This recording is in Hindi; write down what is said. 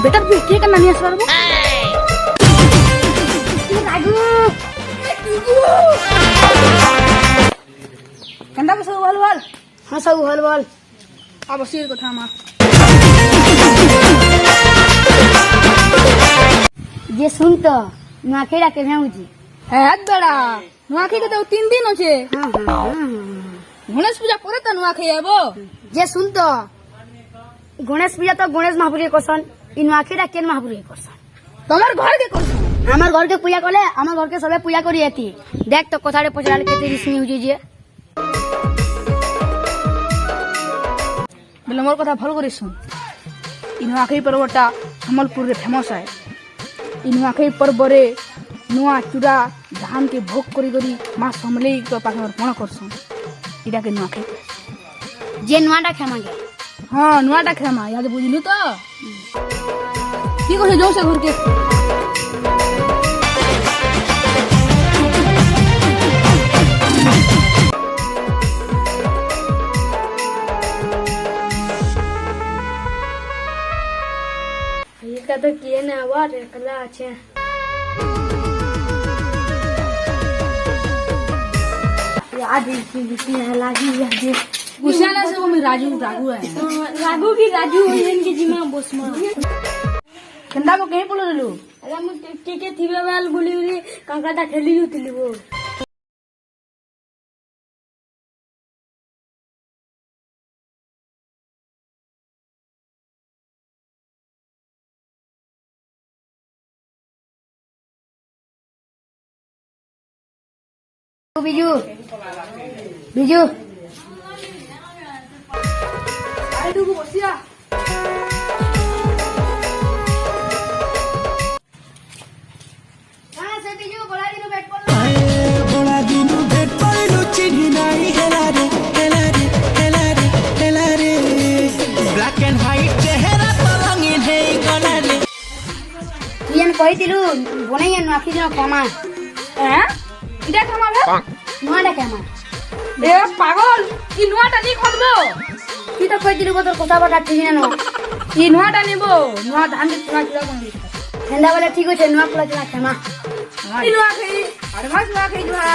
बेटा किए करना नहीं असर वो कंदा को सब हल हल हां सब हल हल अब सिर को थामा जे सुन तो नुआखेड़ा के भेउजी है बड़ा नुआखे के तो 3 दिन होचे हां हां गणेश पूजा करे त नुआखे आबो जे सुन तो गणेश पूजा तो गणेश महापुरी कोसन इ नुआखेड़ा केन महापुरी कोसन तमर घर के कोसन আমার ঘরকে পূজা করলে আমার ঘরকে সবাই পূজা করি এতি দেখ তো কথারে পছড়াল কেতে রিসমি হজি যে বলে মোর কথা ভাল করে শুন ইনো আখেই পর্বটা সম্বলপুর রে ফেমাস হয় ইনো আখেই পর্বরে নুয়া চূড়া ধান के भोग करी करी मां समलेई के पाखे अर्पण करसन इडा के नुआ आखे যে নুয়াটা খেমাগে हां नुआटा खेमा याद बुझलु तो की कहे जो से घर के এটা তো কে না আবার একলা আছে याद की लागी याद गुशाला से वो में राजू राघू है राघू की राजू इनके जिमा बोसमा कंदा को कहीं बोलो लो अरे मु के थिबे वाल बोली बोली कांकाटा खेली जुतली वो बिजू बिजू आई डू बसिया हां से बिजू बोला दिनु बैठ पड़ बोला दिनु भेट पड़लु चिन्ही नाही हेला रे ब्लैक एंड व्हाइट चेहरा तो रंगीन है गला रे तुयन कहितिलु बनेय नाखी दिन कमा हैं इडा खामा बे नुआटा केमा ए पागल ई नुआटा नी खदबो की तो कहितिलु बतर কথা বটা ঠিক না ई नुआटा नेबो नुआ धान के चूड़ा चूड़ा बन हेंदा वाला ठीक होছে नुआ पुला चला केमा ई नुआ खाई अरे भास नुआ खाई दुहा